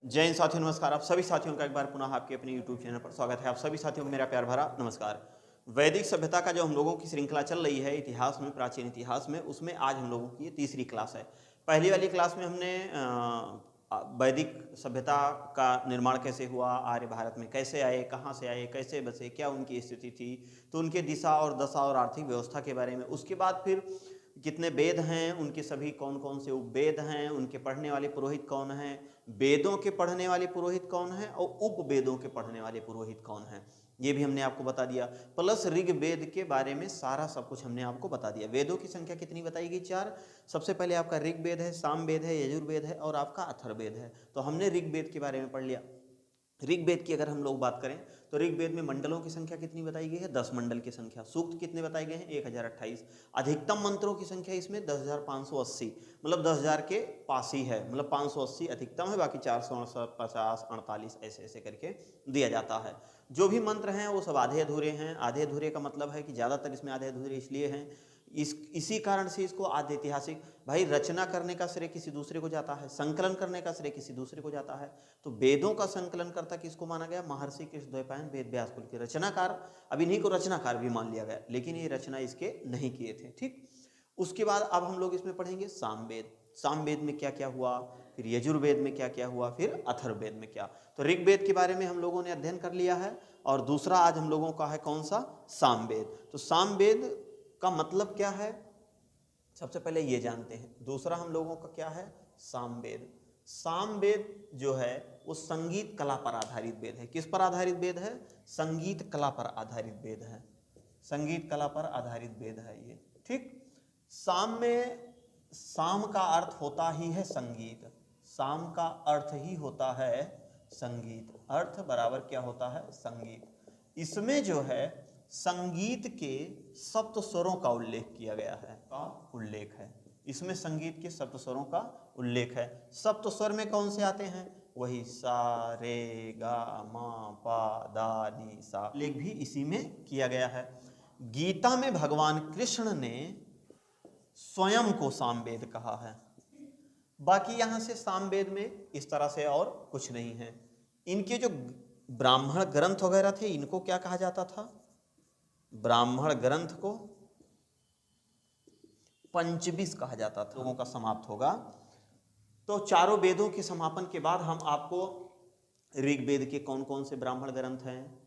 जय हिंद साथियों, नमस्कार। आप सभी साथियों का एक बार पुनः आपके अपने YouTube चैनल पर स्वागत है। आप सभी साथियों को मेरा प्यार भरा नमस्कार। वैदिक सभ्यता का जो हम लोगों की श्रृंखला चल रही है इतिहास में, प्राचीन इतिहास में, उसमें आज हम लोगों की ये तीसरी क्लास है। पहली वाली क्लास में हमने वैदिक सभ्यता का निर्माण कैसे हुआ, आर्य भारत में कैसे आए, कहाँ से आए, कैसे बसे, क्या उनकी स्थिति थी, तो उनके दिशा और दशा और आर्थिक व्यवस्था के बारे में। उसके बाद फिर कितने वेद हैं, उनके सभी कौन कौन से उपवेद हैं, उनके पढ़ने वाले पुरोहित कौन हैं, वेदों के पढ़ने वाले पुरोहित कौन हैं और उपवेदों के पढ़ने वाले पुरोहित कौन हैं, ये भी हमने आपको बता दिया। प्लस ऋग्वेद के बारे में सारा सब कुछ हमने आपको बता दिया। वेदों की संख्या कितनी बताई गई? 4। सबसे पहले आपका ऋग्वेद है, सामवेद है, यजुर्वेद है और आपका अथर्ववेद है। तो हमने ऋग्वेद के बारे में पढ़ लिया। ऋग्वेद की अगर हम लोग बात करें तो ऋग्वेद में मंडलों की संख्या कितनी बताई गई है? 10 मंडल की संख्या। सूक्त कितने बताए गए हैं? 1028। अधिकतम मंत्रों की संख्या इसमें 10,580, मतलब 10,000 के पास ही है, मतलब 580 अधिकतम है, बाकी 450, 48 ऐसे ऐसे करके दिया जाता है। जो भी मंत्र हैं वो सब आधे अधूरे हैं। आधे अधूरे का मतलब है कि ज़्यादातर इसमें आधे अधूरे इसलिए हैं, इसी कारण से इसको आद्य ऐतिहासिक। भाई, रचना करने का श्रेय किसी दूसरे को जाता है, संकलन करने का श्रेय किसी दूसरे को जाता है। तो वेदों का संकलन करता किसको माना गया? महर्षि कृष्णद्वैपायन वेद व्यास कुल के रचनाकार। अब इन्हीं को रचनाकार भी मान लिया गया, लेकिन ये रचना इसके नहीं किए थे। ठीक। उसके बाद अब हम लोग इसमें पढ़ेंगे सामवेद। सामवेद में क्या क्या हुआ, फिर यजुर्वेद में क्या क्या हुआ, फिर अथर्ववेद में क्या। तो ऋग्वेद के बारे में हम लोगों ने अध्ययन कर लिया है और दूसरा आज हम लोगों का है कौन सा? सामवेद। तो सामवेद का मतलब क्या है, सबसे पहले ये जानते हैं। दूसरा हम लोगों का क्या है? सामवेद। सामवेद जो है वो संगीत कला पर आधारित वेद है। किस पर आधारित वेद है? संगीत कला पर आधारित वेद है। संगीत कला पर आधारित वेद है ये। ठीक। साम में, साम का अर्थ होता ही है संगीत। साम का अर्थ ही होता है संगीत। अर्थ बराबर क्या होता है? संगीत। इसमें जो है संगीत के सप्त स्वरों का उल्लेख किया गया है, का उल्लेख है इसमें। संगीत के सप्त स्वरों का उल्लेख है। सप्त स्वर में कौन से आते हैं? वही सा रे गा मा पा दा नी सा। उल्लेख भी इसी में किया गया है। गीता में भगवान कृष्ण ने स्वयं को सामवेद कहा है। बाकी यहां से सामवेद में इस तरह से और कुछ नहीं है। इनके जो ब्राह्मण ग्रंथ वगैरह थे, इनको क्या कहा जाता था? ब्राह्मण ग्रंथ को पंचविश कहा जाता था। लोगों का समाप्त होगा तो चारों वेदों के समापन के बाद हम आपको ऋग्वेद के कौन कौन से ब्राह्मण ग्रंथ हैं,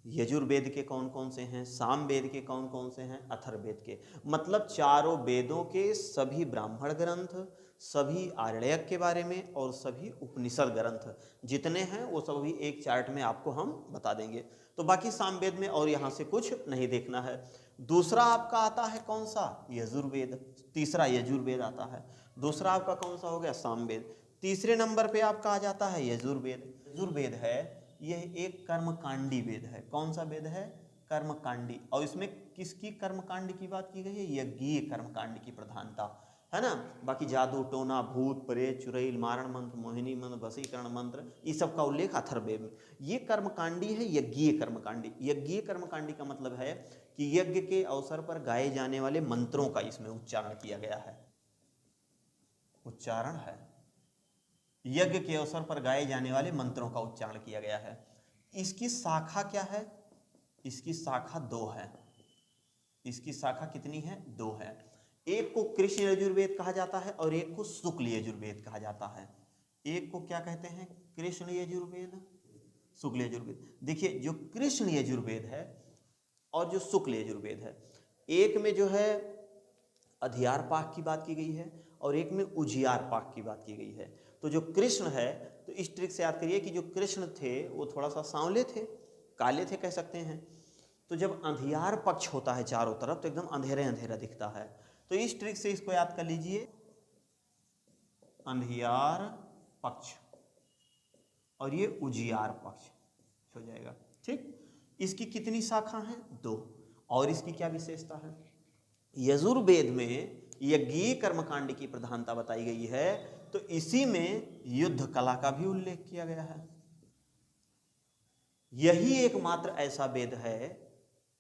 यजुर्वेद के कौन कौन से हैं, सामवेद के कौन कौन से हैं, अथर्ववेद के, मतलब चारों वेदों के सभी ब्राह्मण ग्रंथ, सभी आरण्यक के बारे में और सभी उपनिषद ग्रंथ जितने हैं वो सभी एक चार्ट में आपको हम बता देंगे। तो बाकी सामवेद में और यहाँ से कुछ नहीं देखना है। दूसरा आपका आता है कौन सा? यजुर्वेद। तीसरा यजुर्वेद आता है। दूसरा आपका कौन सा हो गया? सामवेद। तीसरे नंबर पे आपका आ जाता है यजुर्वेद। यजुर्वेद है यह एक कर्मकांडी वेद है। कौन सा वेद है? कर्मकांडी। और इसमें किसकी कर्मकांड की बात की गई है? यज्ञीय कर्मकांड की प्रधानता है ना। बाकी जादू टोना, भूत प्रेत, चुड़ैल, मारण मंत्र, मोहिनी मंत्र, वशीकरण मंत्र, इस सब का उल्लेख अथर्ववेद में। ये कर्मकांडी है यज्ञीय कर्मकांडी। यज्ञीय कर्मकांडी का मतलब है कि यज्ञ के अवसर पर गाए जाने वाले मंत्रों का इसमें उच्चारण किया गया है। उच्चारण है, यज्ञ के अवसर पर गाए जाने वाले मंत्रों का उच्चारण किया गया है। इसकी शाखा क्या है? इसकी शाखा 2 है। इसकी शाखा कितनी है? 2 है। एक को कृष्ण यजुर्वेद कहा जाता है और एक को शुक्ल यजुर्वेद कहा जाता है। एक को क्या कहते हैं? कृष्ण यजुर्वेद, शुक्ल यजुर्वेद। देखिए, जो कृष्ण यजुर्वेद है और जो शुक्ल यजुर्वेद है, एक में जो है अधियार पाक की बात की गई है और एक में उजियार पाक की बात की गई है। तो जो कृष्ण है, तो इस ट्रिक से याद करिए कि जो कृष्ण थे वो थोड़ा सा सांवले थे, काले थे कह सकते हैं। तो जब अंधियार पक्ष होता है चारों तरफ तो एकदम अंधेरे अंधेरा दिखता है। तो इस ट्रिक से इसको याद कर लीजिए, अंधियार पक्ष और ये उजियार पक्ष हो जाएगा। ठीक। इसकी कितनी शाखा हैं? 2। और इसकी क्या विशेषता है? यजुर्वेद में यज्ञीय कर्मकांड की प्रधानता बताई गई है, तो इसी में युद्ध कला का भी उल्लेख किया गया है। यही एकमात्र ऐसा वेद है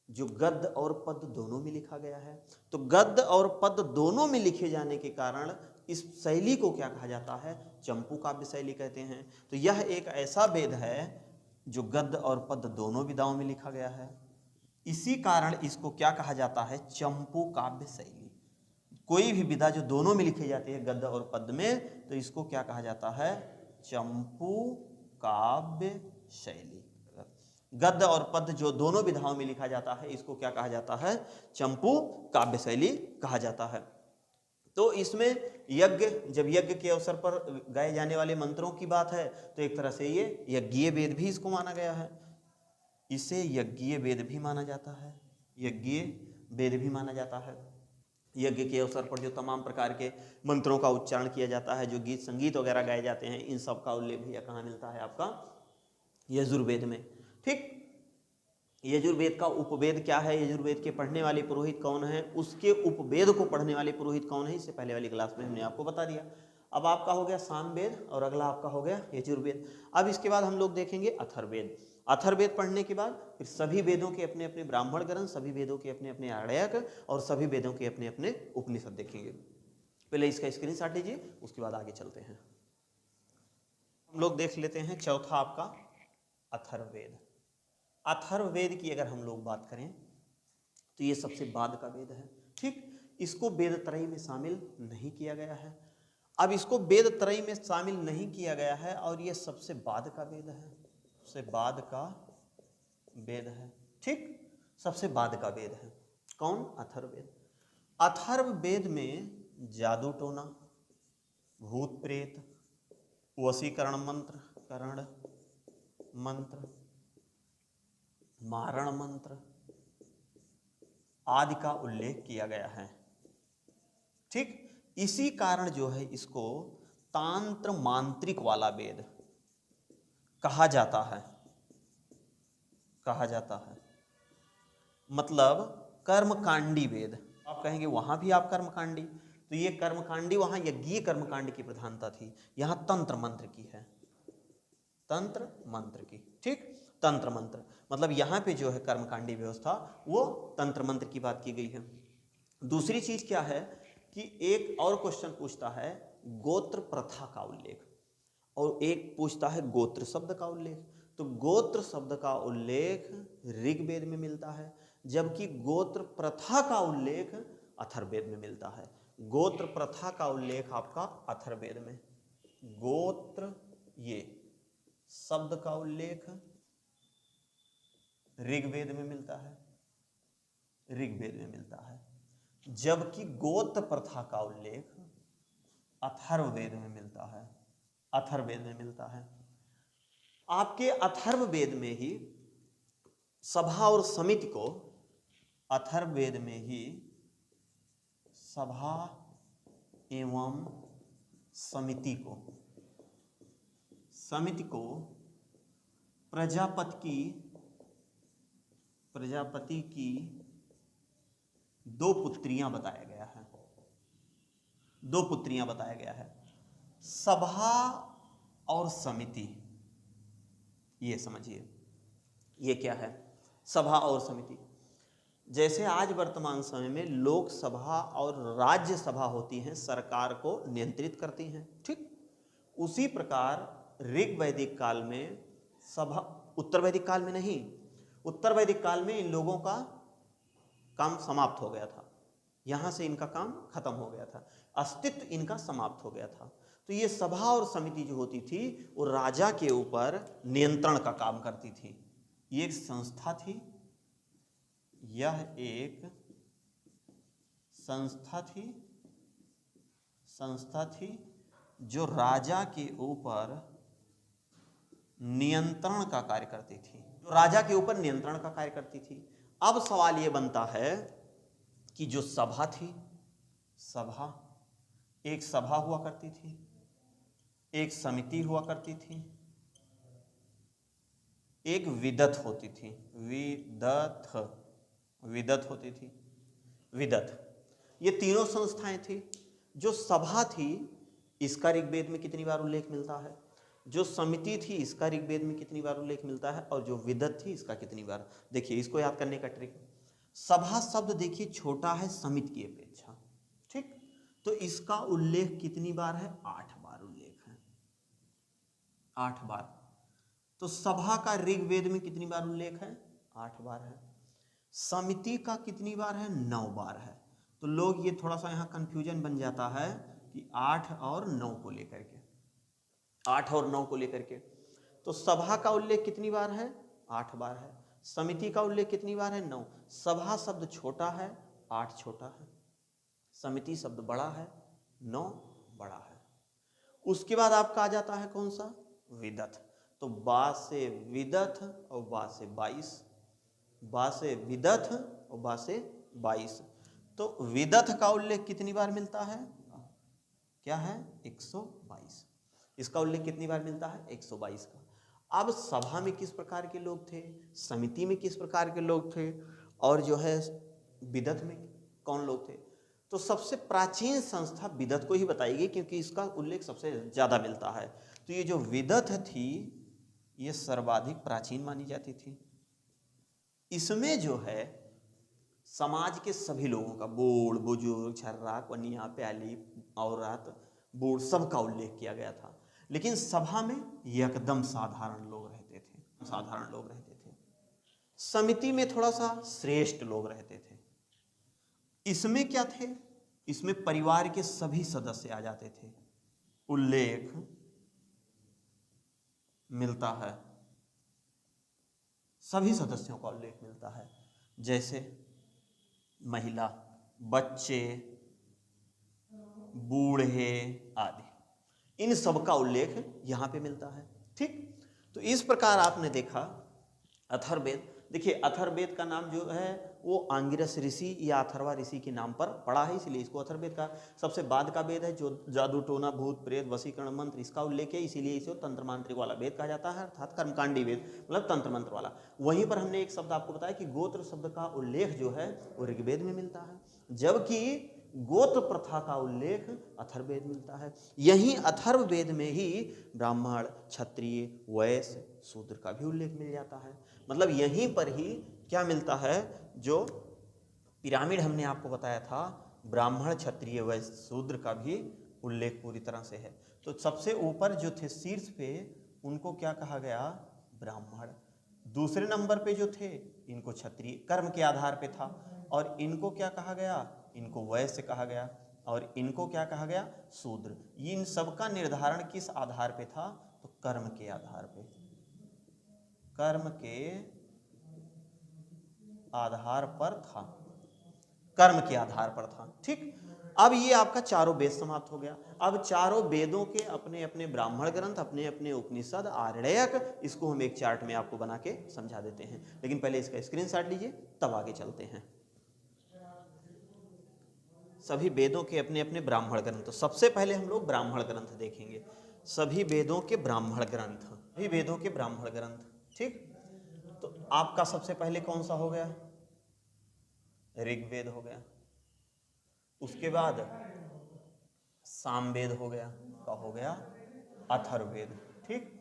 जो गद्य और पद्य दोनों में लिखा गया है। तो गद्य और पद्य दोनों में लिखे जाने के कारण इस शैली को क्या कहा जाता है? चंपू काव्य शैली कहते हैं। तो यह एक ऐसा वेद है जो गद्य और पद्य दोनों विधाओं में लिखा गया है। इसी कारण इसको क्या कहा जाता है? चंपू काव्य शैली। कोई भी विधा जो दोनों में लिखी जाती है, गद्य और पद्य में, तो इसको क्या कहा जाता है? चंपू काव्य शैली। गद्य और पद्य जो दोनों विधाओं में लिखा जाता है, इसको क्या कहा जाता है? चंपू काव्य शैली कहा जाता है। तो इसमें यज्ञ, जब यज्ञ के अवसर पर गाए जाने वाले मंत्रों की बात है, तो एक तरह से ये यज्ञीय वेद भी इसको माना गया है। इसे यज्ञीय वेद भी माना जाता है, यज्ञीय वेद भी माना जाता है। यज्ञ के अवसर पर जो तमाम प्रकार के मंत्रों का उच्चारण किया जाता है, जो गीत संगीत वगैरह गाए जाते हैं, इन सब का उल्लेख भैया कहाँ मिलता है? आपका यजुर्वेद में। ठीक, यजुर्वेद का उपवेद क्या है? यजुर्वेद के पढ़ने वाले पुरोहित कौन है? उसके उपवेद को पढ़ने वाले पुरोहित कौन है? इससे पहले वाली क्लास में हमने आपको बता दिया। अब आपका हो गया सामवेद और अगला आपका हो गया यजुर्वेद। अब इसके बाद हम लोग देखेंगे अथर्ववेद। अथर्ववेद पढ़ने के बाद फिर सभी वेदों के अपने अपने ब्राह्मण ग्रंथ, सभी वेदों के अपने अपने आर्यक और सभी वेदों के अपने अपने उपनिषद देखेंगे। पहले इसका स्क्रीनशॉट लीजिए, उसके बाद आगे चलते हैं। हम लोग देख लेते हैं चौथा आपका अथर्ववेद। अथर्ववेद की अगर हम लोग बात करें तो ये सबसे बाद का वेद है। ठीक, इसको वेद त्रयी में शामिल नहीं किया गया है। अब इसको वेद त्रयी में शामिल नहीं किया गया है और ये सबसे बाद का वेद है, सबसे बाद का वेद है। ठीक, सबसे बाद का वेद है। कौन? अथर्ववेद। अथर्ववेद में जादू टोना, भूत प्रेत, वशीकरण मंत्र, करण मंत्र, मारण मंत्र आदि का उल्लेख किया गया है। ठीक, इसी कारण जो है इसको तांत्र मांत्रिक वाला वेद कहा जाता है, कहा जाता है। मतलब कर्मकांडी वेद। आप कहेंगे वहां भी आप कर्मकांडी, तो ये कर्मकांडी, वहां यज्ञीय कर्मकांड की प्रधानता थी, यहां तंत्र मंत्र की है, तंत्र मंत्र की। ठीक, तंत्र मंत्र मतलब यहाँ पे जो है कर्मकांडी व्यवस्था, वो तंत्र मंत्र की बात की गई है। दूसरी चीज क्या है कि एक और क्वेश्चन पूछता है गोत्र प्रथा का उल्लेख, और एक पूछता है गोत्र शब्द का उल्लेख। तो गोत्र शब्द का उल्लेख ऋग्वेद में मिलता है, जबकि गोत्र प्रथा का उल्लेख अथर्ववेद में मिलता है। गोत्र प्रथा का उल्लेख आपका अथर्ववेद में, गोत्र ये शब्द का उल्लेख ऋग्वेद में मिलता है, ऋग्वेद में मिलता है, जबकि गोत्र प्रथा का उल्लेख अथर्ववेद में मिलता है, अथर्ववेद में मिलता है। आपके अथर्ववेद में ही सभा और समिति को, अथर्ववेद में ही सभा एवं समिति को, समिति को प्रजापति की दो पुत्रियां बताया गया है, दो पुत्रियां बताया गया है। सभा और समिति, ये समझिए ये क्या है? सभा और समिति, जैसे आज वर्तमान समय में लोकसभा और राज्यसभा होती हैं, सरकार को नियंत्रित करती हैं। ठीक, उसी प्रकार ऋग वैदिक काल में सभा, उत्तर वैदिक काल में नहीं, उत्तर वैदिक काल में इन लोगों का काम समाप्त हो गया था, यहां से इनका काम खत्म हो गया था, अस्तित्व इनका समाप्त हो गया था। तो ये सभा और समिति जो होती थी वो राजा के ऊपर नियंत्रण का काम करती थी। ये एक संस्था थी, यह एक संस्था थी जो राजा के ऊपर नियंत्रण का कार्य करती थी, जो राजा के ऊपर नियंत्रण का कार्य करती थी। अब सवाल ये बनता है कि जो सभा थी, सभा, एक सभा हुआ करती थी, एक समिति हुआ करती थी, एक विदत होती थी, विदत होती थी, विदत, ये तीनों संस्थाएं थी। जो सभा थी इसका ऋग्वेद में कितनी बार उल्लेख मिलता है, जो समिति थी इसका ऋग्वेद में कितनी बार उल्लेख मिलता है, और जो विदत थी इसका कितनी बार। देखिए इसको याद करने का ट्रिक, सभा शब्द देखिए छोटा है समिति की अपेक्षा। ठीक, तो इसका उल्लेख कितनी बार है? 8 बार उल्लेख है, 8 बार। तो सभा का ऋग्वेद में कितनी बार उल्लेख है? 8 बार है। समिति का कितनी बार है? 9 बार है। तो लोग ये थोड़ा सा यहाँ कंफ्यूजन बन जाता है कि 8 और 9 को लेकर के, 8 और 9 को लेकर के। तो सभा का उल्लेख कितनी बार है? 8 बार है। समिति का उल्लेख कितनी बार है? 9। सभा शब्द छोटा है, 8 छोटा है। समिति शब्द बड़ा है, 9 बड़ा है। उसके बाद आपका आ जाता है कौन सा? विदथ। तो बा से विदथ और बा से 22, बा से विदथ और बा से 22। तो विदथ का उल्लेख कितनी बार मिलता है? क्या है? 122। इसका उल्लेख कितनी बार मिलता है? 122 का। अब सभा में किस प्रकार के लोग थे, समिति में किस प्रकार के लोग थे, और जो है विदथ में कौन लोग थे? तो सबसे प्राचीन संस्था विदथ को ही बताएगी, क्योंकि इसका उल्लेख सबसे ज्यादा मिलता है। तो ये जो विदथ थी ये सर्वाधिक प्राचीन मानी जाती थी। इसमें जो है समाज के सभी लोगों का, बूढ़ बुजुर्ग, छर्रा, कन्या, प्याली, औरत, बूढ़, सबका उल्लेख किया गया था। लेकिन सभा में एकदम साधारण लोग रहते थे, साधारण लोग रहते थे। समिति में थोड़ा सा श्रेष्ठ लोग रहते थे। इसमें क्या थे? इसमें परिवार के सभी सदस्य आ जाते थे। उल्लेख मिलता है, सभी सदस्यों का उल्लेख मिलता है, जैसे महिला, बच्चे, बूढ़े आदि, इन सब का उल्लेख यहाँ पे मिलता है। ठीक, तो इस प्रकार आपने देखा अथर्ववेद। देखिए अथर्ववेद का नाम जो है वो आंगिरस ऋषि या अथर्वा ऋषि के नाम पर पड़ा है, इसलिए इसको अथर्ववेद का। सबसे बाद का वेद है जो जादू टोना भूत प्रेत वशीकरण मंत्र इसका उल्लेख है, इसीलिए इसे तंत्र मांत्रिक वाला वेद कहा जाता है, अर्थात कर्मकांडी वेद, मतलब तंत्र मंत्र वाला। वहीं पर हमने एक शब्द आपको बताया कि गोत्र शब्द का उल्लेख जो है वो ऋग्वेद में मिलता है, जबकि गोत्र प्रथा का उल्लेख अथर्ववेद मिलता है। यहीं अथर्ववेद में ही ब्राह्मण, क्षत्रिय, वैश्य, शूद्र का भी उल्लेख मिल जाता है। मतलब यहीं पर ही क्या मिलता है, जो पिरामिड हमने आपको बताया था, ब्राह्मण, क्षत्रिय, वैश्य, शूद्र का भी उल्लेख पूरी तरह से है। तो सबसे ऊपर जो थे शीर्ष पे, उनको क्या कहा गया? ब्राह्मण। दूसरे नंबर पे जो थे इनको क्षत्रिय, कर्म के आधार पे था, और इनको क्या कहा गया? इनको वैश्य कहा गया, और इनको क्या कहा गया? शूद्र। इन सबका निर्धारण किस आधार पे था? तो कर्म के आधार पे, कर्म के आधार पर था, कर्म के आधार पर था। ठीक, अब ये आपका चारों वेद समाप्त हो गया। अब चारों वेदों के अपने अपने ब्राह्मण ग्रंथ, अपने अपने उपनिषद, आरण्यक, इसको हम एक चार्ट में आपको बना के समझा देते हैं। लेकिन पहले इसका स्क्रीनशॉट लीजिए, तब आगे चलते हैं। सभी वेदों के अपने अपने ब्राह्मण ग्रंथ। तो सबसे पहले हम लोग ब्राह्मण ग्रंथ देखेंगे। सभी वेदों के ब्राह्मण ग्रंथ, सभी वेदों के ब्राह्मण ग्रंथ। ठीक, तो आपका सबसे पहले कौन सा हो गया? ऋग्वेद हो गया। उसके बाद सामवेद हो गया, का हो गया अथर्ववेद। ठीक,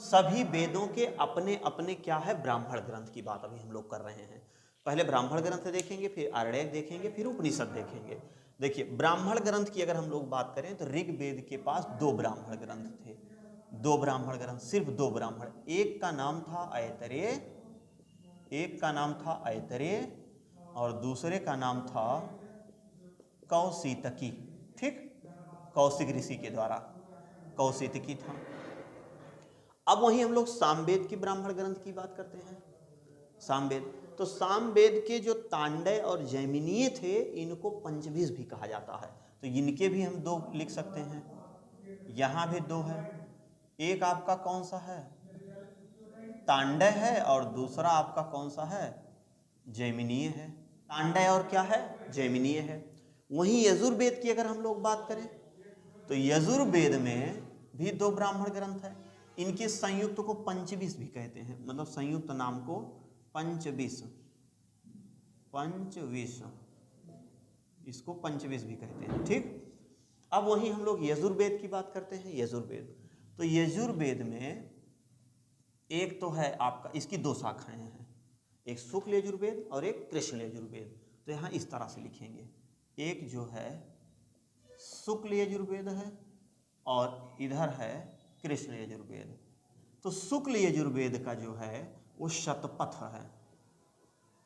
सभी वेदों के अपने अपने क्या है? ब्राह्मण ग्रंथ की बात अभी हम लोग कर रहे हैं। पहले ब्राह्मण ग्रंथ देखेंगे, फिर आरण्यक देखेंगे, फिर उपनिषद देखेंगे। देखिए ब्राह्मण ग्रंथ की अगर हम लोग बात करें तो ऋग्वेद के पास 2 ब्राह्मण ग्रंथ थे, 2 ब्राह्मण ग्रंथ, सिर्फ 2 ब्राह्मण। एक का नाम था ऐतरेय, एक का नाम था ऐतरेय, और दूसरे का नाम था कौशितकी। ठीक, कौशिक ऋषि के द्वारा कौशितकी था। अब वहीं हम लोग सामवेद की ब्राह्मण ग्रंथ की बात करते हैं। सामवेद, तो सामवेद के जो तांडय और जैमिनीय थे, इनको पंचविश भी कहा जाता है। तो इनके भी हम 2 लिख सकते हैं, यहाँ भी 2 है। एक आपका कौन सा है? तांडय है, और दूसरा आपका कौन सा है? जैमिनीय है। तांडय और क्या है? जैमिनीय है। वहीं यजुर्वेद की अगर हम लोग बात करें तो यजुर्वेद में भी 2 ब्राह्मण ग्रंथ है। इनके संयुक्त को पंचविश भी कहते हैं, मतलब संयुक्त नाम को पंचविश, पंचविश, इसको पंचविश भी कहते हैं। ठीक, अब वहीं हम लोग यजुर्वेद की बात करते हैं। यजुर्वेद, तो यजुर्वेद में एक तो है आपका, इसकी 2 शाखाएं हैं, एक शुक्ल यजुर्वेद और एक कृष्ण यजुर्वेद। तो यहाँ इस तरह से लिखेंगे, एक जो है शुक्ल यजुर्वेद है और इधर है कृष्ण यजुर्वेद। तो शुक्ल यजुर्वेद का जो है वो शतपथ है,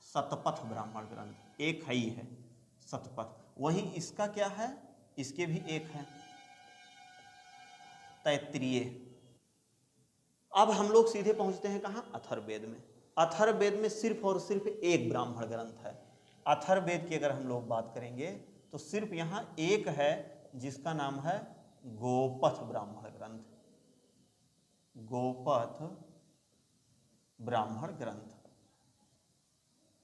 शतपथ ब्राह्मण ग्रंथ एक है ही है शतपथ। वहीं इसका क्या है, इसके भी एक है तैत्तिरीय। अब हम लोग सीधे पहुंचते हैं कहाँ, अथर्ववेद में। अथर्ववेद में सिर्फ और सिर्फ एक ब्राह्मण ग्रंथ है। अथर्ववेद की अगर हम लोग बात करेंगे तो सिर्फ यहाँ एक है जिसका नाम है गोपथ ब्राह्मण ग्रंथ, गोपथ ब्राह्मण ग्रंथ,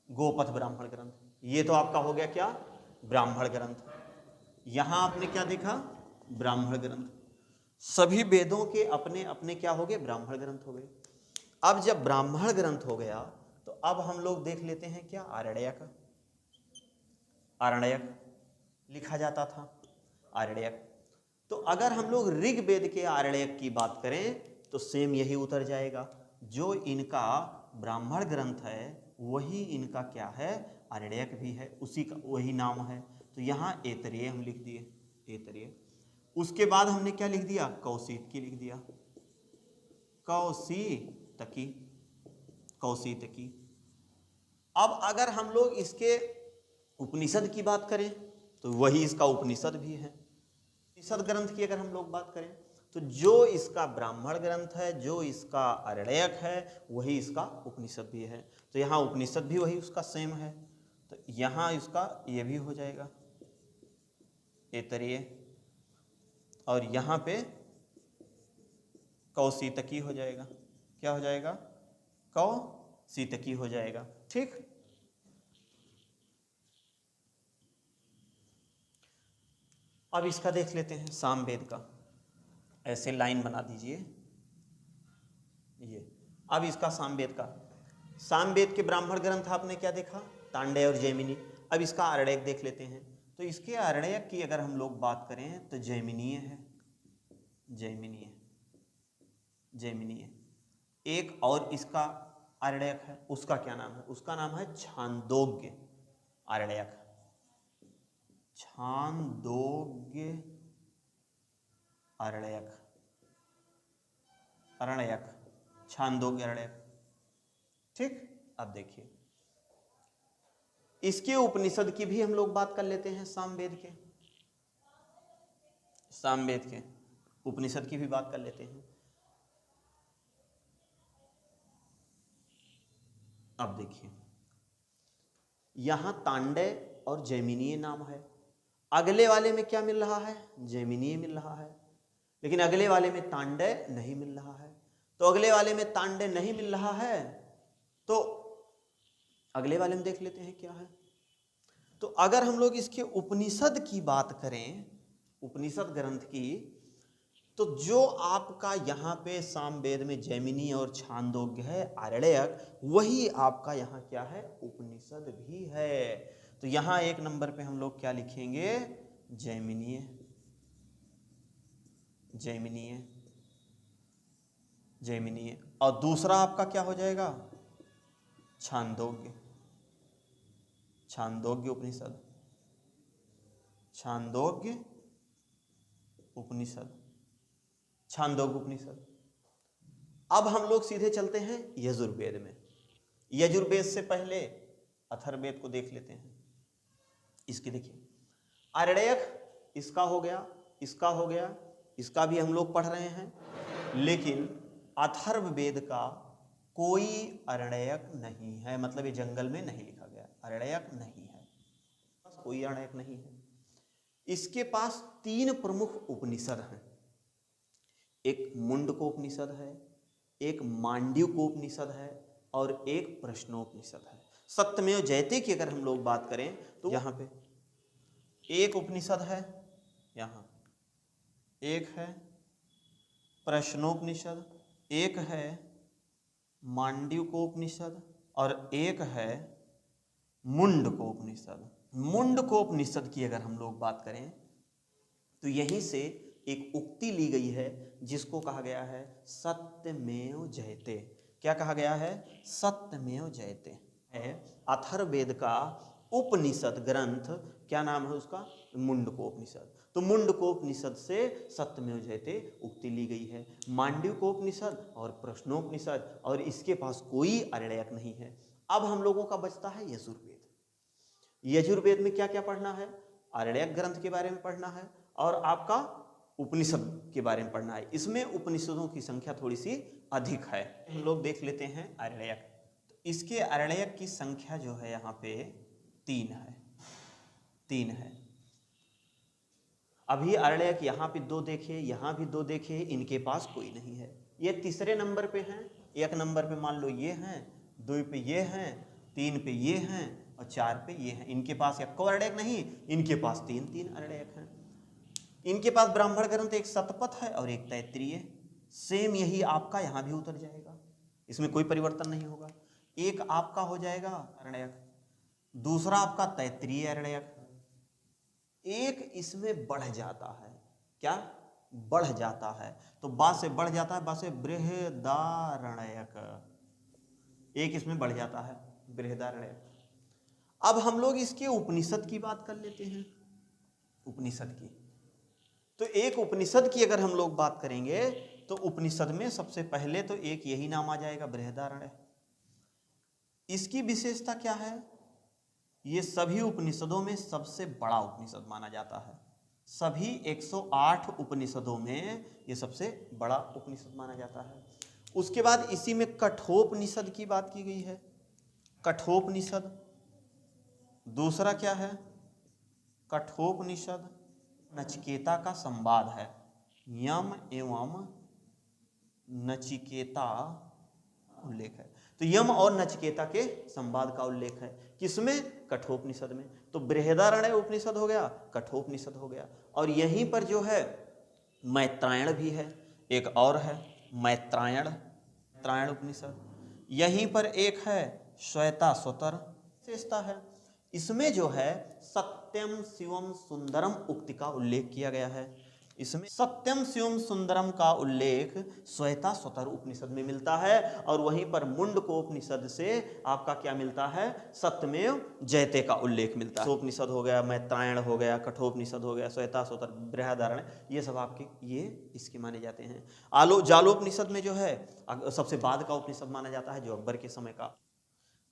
गोपथ ब्राह्मण ग्रंथ। ये तो आपका हो गया क्या, ब्राह्मण ग्रंथ। यहां आपने क्या देखा, ब्राह्मण ग्रंथ। सभी वेदों के अपने अपने क्या हो गए, ब्राह्मण ग्रंथ हो गए। अब जब ब्राह्मण ग्रंथ हो गया तो अब हम लोग देख लेते हैं क्या, आरण्यक। आरण्यक लिखा जाता था, आरण्यक। तो अगर हम लोग ऋग्वेद के आरण्यक की बात करें तो सेम यही उतर जाएगा। जो इनका ब्राह्मण ग्रंथ है वही इनका क्या है, आरण्यक भी है, उसी का वही नाम है। तो यहाँ ऐतरेय हम लिख दिए, ऐतरेय। उसके बाद हमने क्या लिख दिया, कौशितकी लिख दिया, कौशितकी, कौशितकी। अब अगर हम लोग इसके उपनिषद की बात करें तो वही इसका उपनिषद भी है। उपनिषद ग्रंथ की अगर हम लोग बात करें तो जो इसका ब्राह्मण ग्रंथ है, जो इसका आरण्यक है, वही इसका उपनिषद भी है। तो यहाँ उपनिषद भी वही उसका सेम है, तो यहाँ इसका ये भी हो जाएगा ऐतरेय, और यहाँ पे कौशितकी हो जाएगा। क्या हो जाएगा, कौशितकी हो जाएगा। ठीक, अब इसका देख लेते हैं सामवेद का। ऐसे लाइन बना दीजिए ये। अब इसका सामवेद का, सामवेद के ब्राह्मण ग्रंथ आपने क्या देखा, तांडेय और जैमिनी। अब इसका आरण्यक देख लेते हैं। तो इसके आरण्यक की अगर हम लोग बात करें तो जैमिनीय है, जैमिनीय, जैमिनीय। एक और इसका आरण्यक है, उसका क्या नाम है, उसका नाम है छांदोग्य आरण्यक, छांदोग्य आरण्यक, आरण्यक, छांदोग्य आरण्यक। ठीक, अब देखिए इसके उपनिषद की भी हम लोग बात कर लेते हैं, सामवेद के, सामवेद के उपनिषद की भी बात कर लेते हैं। अब देखिए यहां तांडेय और जैमिनीय नाम है, अगले वाले में क्या मिल रहा है, जैमिनीय मिल रहा है, लेकिन अगले वाले में तांडेय नहीं मिल रहा है। तो अगले वाले में तांडेय नहीं मिल रहा है तो अगले वाले में देख लेते हैं क्या है। तो अगर हम लोग इसके उपनिषद की बात करें, उपनिषद ग्रंथ की, तो जो आपका यहाँ पे सामवेद में जैमिनी और छांदोग्य है आरण्यक, वही आपका यहाँ क्या है, उपनिषद भी है। तो यहाँ एक नंबर पे हम लोग क्या लिखेंगे, जैमिनीय, जैमिनीय, जैमिनीय। और दूसरा आपका क्या हो जाएगा, छांदोग्य, छांदोग्य उपनिषद, छांदोग्य उपनिषद, छांदोग्य उपनिषद। अब हम लोग सीधे चलते हैं यजुर्वेद में। यजुर्वेद से पहले अथर्ववेद को देख लेते हैं। इसकी देखिए आरण्यक इसका हो गया, इसका हो गया, इसका भी हम लोग पढ़ रहे हैं, लेकिन अथर्ववेद का कोई आरण्यक नहीं है, मतलब ये जंगल में नहीं लिखा गया, आरण्यक नहीं है, कोई आरण्यक नहीं है। इसके पास 3 प्रमुख उपनिषद हैं, एक मुंडकोपनिषद है, एक मांड्यूकोपनिषद है और एक प्रश्नोपनिषद है। सत्यमेव जयते की अगर हम लोग बात करें तो यहाँ पे एक उपनिषद है, यहाँ एक है प्रश्नोपनिषद, एक है मांड्यूकोपनिषद और एक है मुंडकोपनिषद। मुंडकोपनिषद की अगर हम लोग बात करें तो यहीं से एक उक्ति ली गई है जिसको कहा गया है सत्यमेव जयते। क्या कहा गया है, सत्यमेव जयते है। अथर्ववेद का उपनिषद ग्रंथ, क्या नाम है उसका? मुंडकोपनिषद। तो मुंडकोपनिषद से सत्यमेव जयते उक्ति ली गई है। मांडव्योपनिषद और प्रश्नोपनिषद, और इसके पास कोई अरण्यक नहीं है। अब हम लोगों का बचता है यजुर्वेद। यजुर्वेद में क्या क्या पढ़ना है? अरण्यक ग्रंथ के बारे में पढ़ना है और आपका उपनिषद के बारे में पढ़ना है। इसमें उपनिषदों की संख्या थोड़ी सी अधिक है। हम लोग देख लेते हैं अरण्यक। तो इसके अरण्यक की संख्या जो है यहाँ पे 3 है, 3 है। अभी अरण्यक यहाँ पे 2 देखे, यहाँ भी 2 देखे, इनके पास कोई नहीं है। ये तीसरे नंबर पे हैं। 1 नंबर पे मान लो ये हैं, 2 पे ये हैं, 3 पे ये हैं और 4 पे ये हैं। इनके पास एक को अरण्यक नहीं, इनके पास 3 अरण्यक हैं। इनके पास ब्राह्मण ग्रंथ एक शतपथ है और एक तैत्तिरीय। सेम यही आपका यहाँ भी उतर जाएगा, इसमें कोई परिवर्तन नहीं होगा। एक आपका हो जाएगा अरण्यक, दूसरा आपका तैत्तिरीय अरण्यक। एक इसमें बढ़ जाता है, क्या बढ़ जाता है? तो बा से बढ़ जाता है, बा से बृहदारण्यक। एक इसमें बढ़ जाता है, बृहदारण्यक। अब हम लोग इसके उपनिषद की बात कर लेते हैं। उपनिषद की, तो एक उपनिषद की अगर हम लोग बात करेंगे तो उपनिषद में सबसे पहले तो एक यही नाम आ जाएगा, बृहदारण्यक। इसकी विशेषता क्या है? ये सभी उपनिषदों में सबसे बड़ा उपनिषद माना जाता है। सभी 108 उपनिषदों में ये सबसे बड़ा उपनिषद माना जाता है। उसके बाद इसी में कठोपनिषद की बात की गई है। कठोपनिषद दूसरा क्या है? कठोपनिषद नचिकेता का संवाद है। यम एवं नचिकेता उल्लेख है। तो यम और नचिकेता के संवाद का उल्लेख है। किसमें? कठोपनिषद में। तो बृहदारण्यक उपनिषद हो गया, कठोपनिषद हो गया। और यहीं पर जो है मैत्रायण भी है, एक और है मैत्रायण उपनिषद। यहीं पर एक है श्वेताश्वतर विशेषता है। इसमें जो है सत्यम शिवम सुंदरम उक्ति का उल्लेख किया गया है। इसमें सत्यम शिवम सुंदरम का उल्लेख श्वेताश्वतर उपनिषद में मिलता है। और वहीं पर मुंडकोपनिषद से आपका क्या मिलता है? सत्यमेव जयते का उल्लेख मिलता है। उपनिषद हो गया, मैत्रायण हो गया, कठोपनिषद हो गया, श्वेताश्वतर, बृहदारण्यक, ये सब आपके ये इसके माने जाते हैं। जालोपनिषद में जो है सबसे बाद का उपनिषद माना जाता है, जो अकबर के समय का।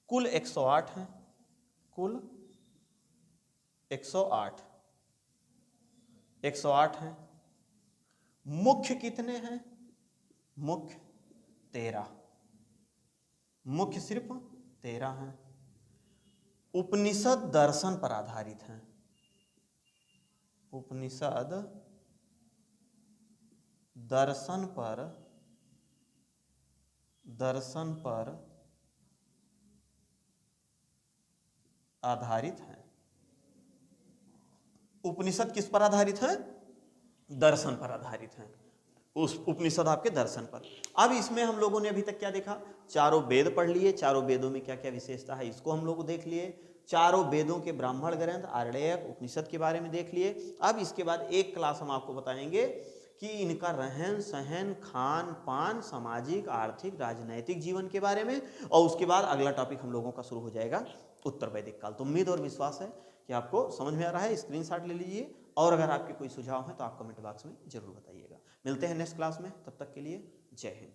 कुल 108 है, कुल 108 हैं। मुख्य कितने हैं? मुख्य 13, मुख्य सिर्फ 13 हैं। उपनिषद दर्शन पर आधारित हैं। उपनिषद दर्शन पर आधारित है। उपनिषद किस पर आधारित है? दर्शन पर आधारित है। उस उपनिषद आपके दर्शन पर। अब इसमें हम लोगों ने अभी तक क्या देखा? चारों वेद पढ़ लिए, चारों वेदों में क्या क्या विशेषता है इसको हम लोग देख लिए। चारों वेदों के ब्राह्मण ग्रंथ, आरण्यक, उपनिषद के बारे में देख लिए। अब इसके बाद एक क्लास हम आपको बताएंगे कि इनका रहन सहन, खान पान, सामाजिक, आर्थिक, राजनैतिक जीवन के बारे में। और उसके बाद अगला टॉपिक हम लोगों का शुरू हो जाएगा उत्तर वैदिक काल। तो उम्मीद और विश्वास है कि आपको समझ में आ रहा है। स्क्रीनशॉट ले लीजिए और अगर आपके कोई सुझाव है तो आप कमेंट बॉक्स में जरूर बताइएगा। मिलते हैं नेक्स्ट क्लास में, तब तक के लिए जय हिंद।